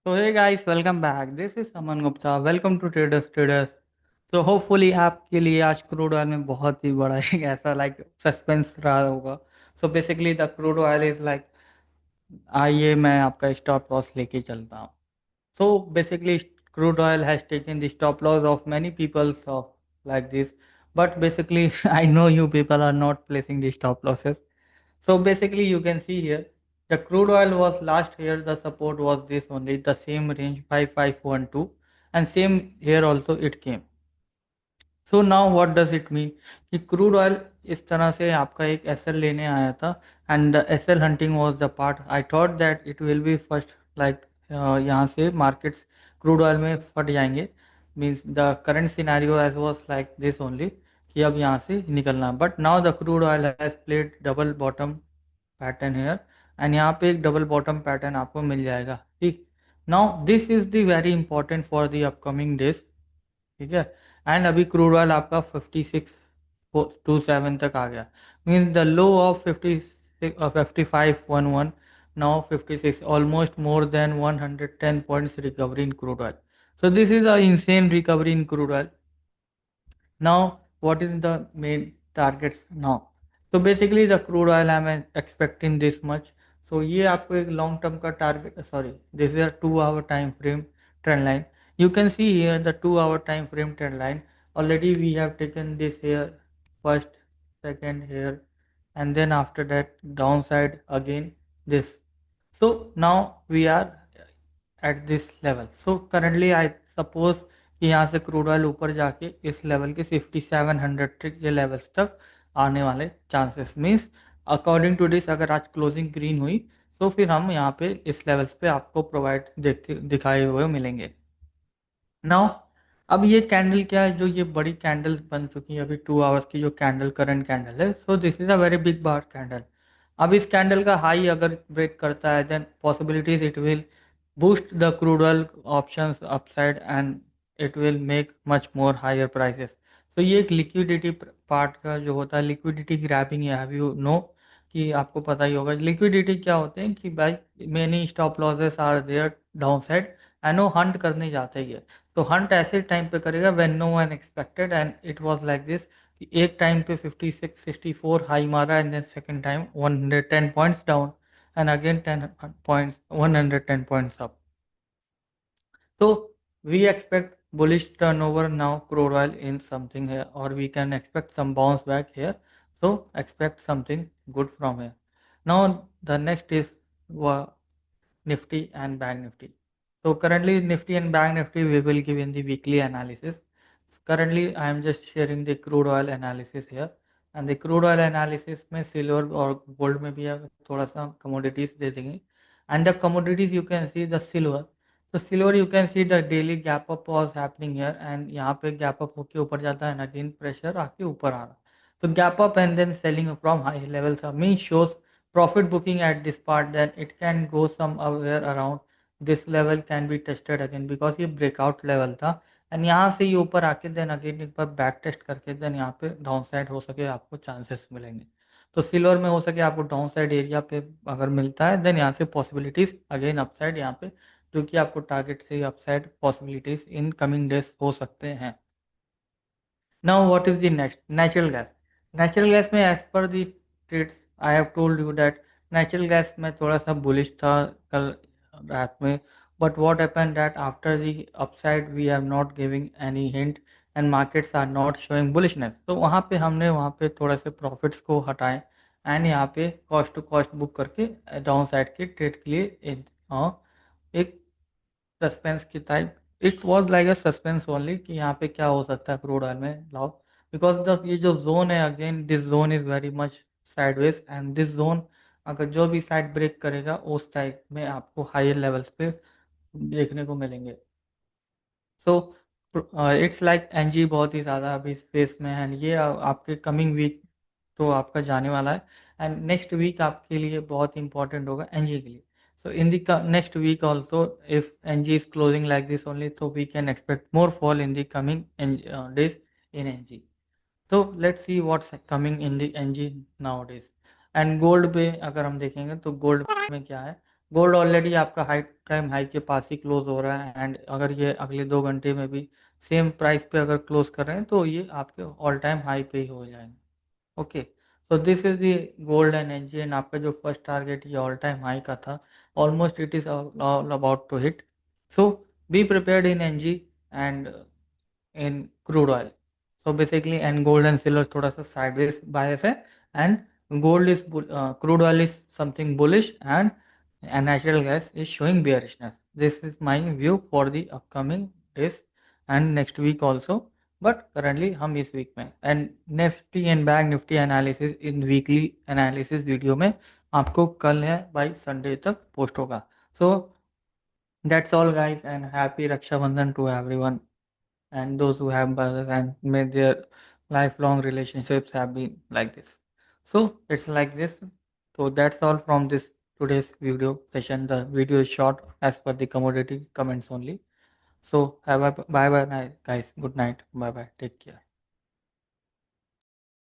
So hey guys, welcome back. This is Aman Gupta. Welcome to Traders Traders. So hopefully आपके लिए आज crude oil में बहुत ही बड़ा एक ऐसा सस्पेंस रहा होगा. So basically the crude oil is आइए मैं आपका स्टॉप लॉस लेके चलता हूँ. So basically crude oil has taken the stop loss of many people of like this. But basically I know you people are not placing the stop losses. So basically you can see here the crude oil was last here, the support was this only, the same range 5512, and same here also it came. So now what does it mean कि crude oil इस तरह से आपका एक SL लेने आया था and the SL hunting was the part I thought that it will be first यहाँ से मार्केट्स क्रूड ऑयल में फट जाएंगे. Means the current scenario as was like this only कि अब यहाँ से निकलना. But now the crude oil has played double bottom pattern here and यहाँ पे एक डबल बॉटम पैटर्न आपको मिल जाएगा. ठीक. Now this is the very important for the upcoming days. ठीक है. एंड अभी क्रूड ऑयल आपका 5627 तक आ गया. Means the low of 5511, now 56, almost more than 110 points recovery in crude oil. So this is a insane recovery in crude oil. Now, what is the main targets now? So basically the crude oil I am expecting this much. So ये आपको एक long term का target, sorry, this is a 2 hour time frame trend line. You can see here the 2 hour time frame trend line. Already we have taken this here first, second here, and then after that downside again this. So now we are at this level. So currently I suppose कि यहाँ से crude oil ऊपर जाके इस level के 5700 के levels तक आने वाले chances. Means according to this अगर आज क्लोजिंग ग्रीन हुई तो फिर हम यहाँ पे इस लेवल्स पे आपको प्रोवाइड देखते दिखाए हुए मिलेंगे. नाउ अब ये कैंडल क्या है, जो ये बड़ी कैंडल बन चुकी है अभी 2 आवर्स की जो कैंडल करंट कैंडल है. So this is a very big bar candle. अब इस कैंडल का हाई अगर ब्रेक करता है then possibilities it will boost the crude oil options upside and it will make much more higher prices. तो ये एक लिक्विडिटी पार्ट का जो होता है लिक्विडिटी ग्रैबिंग है. हैव यू नो कि आपको पता ही होगा लिक्विडिटी क्या होते हैं कि भाई many stop losses are there down side and वो हंट करने जाते ही है. तो हंट ऐसे टाइम पे करेगा when no one expected and it was like this कि एक टाइम पे 56 64 हाई मारा and then second time 110 points down and again 10 points 110 points up. So we expect bullish turnover now crude oil in something here, or we can expect some bounce back here. So expect something good from here. Now the next is Nifty and Bank Nifty. So currently Nifty and Bank Nifty we will give in the weekly analysis. Currently I am just sharing the crude oil analysis here. And the crude oil analysis में silver और gold में भी थोड़ा सा commodities दे देंगे. And the commodities you can see the silver. तो silver you can see the daily gap up was happening here and यहाँ पे गैप अप होके ऊपर जाता है एंड अगेन प्रेशर आके ऊपर आ रहा. तो gap up and then selling from high levels mean shows profit booking at this part, then it can go somewhere around this level can be tested again because ये breakout level था and यहाँ से ये ऊपर आके then again एक बार back test करके then यहाँ पे डाउन साइड हो सके आपको चांसेस मिलेंगे. तो सिल्वर में हो सके आपको डाउन साइड एरिया पे अगर मिलता है देन यहाँ से पॉसिबिलिटीज अगेन अपसाइड यहाँ पे जो कि आपको टारगेट से upside possibilities in coming days हो सकते हैं. Now what is the next? Natural gas. Natural gas में as per the trades I have told you that natural gas में थोड़ा सा bullish था कल रात में. But what happened that after the upside we have not giving any hint and markets are not showing bullishness. तो वहाँ पे हमने वहाँ पे थोड़ा से profits को हटाए एंड यहाँ पे कॉस्ट टू कॉस्ट बुक करके डाउन साइड के ट्रेड के लिए एक सस्पेंस की type it's was like a suspense only कि यहाँ पे क्या हो सकता है क्रूड ऑयल में लाओ. बिकॉज द ये जो जोन है again this zone is very much sideways and this zone अगर जो भी साइड ब्रेक करेगा उस टाइप में आपको हायर लेवल्स पे देखने को मिलेंगे. सो इट्स लाइक एनजी बहुत ही ज़्यादा अभी स्पेस में है एंड ये आपके कमिंग वीक तो आपका जाने वाला है एंड नेक्स्ट वीक आपके लिए बहुत इंपॉर्टेंट होगा एनजी के लिए. So in the next week also, if NG is closing like this only, so we can expect more fall in the coming days in NG. So let's see what's coming in the NG nowadays. And gold पे अगर हम देखेंगे तो gold में क्या है gold already आपका high time high के पास ही क्लोज हो रहा है, एंड अगर ये अगले 2 घंटे में भी सेम प्राइस पे अगर क्लोज कर रहे हैं तो ये आपके ऑल टाइम हाई पे ही हो जाएंगे। Okay, so this is the gold and NG, and आपका जो फर्स्ट टारगेट ये ऑल टाइम हाई का था, almost it is all about to hit. So be prepared in NG and in crude oil. So basically, and gold and silver थोड़ा सा sideways bias है, and gold is crude oil is something bullish, and natural gas is showing bearishness. This is my view for the upcoming days and next week also. But currently हम इस week में, and Nifty and bank Nifty analysis in weekly analysis video में आपको कल है by Sunday तक post होगा। So that's all guys, and happy Rakshabandhan to everyone and those who have brothers, and may their lifelong relationships have been like this. So it's like this. So that's all from this today's video session. The video is short as per the commodity comments only. So have a bye bye guys. Good night. Bye bye. Take care.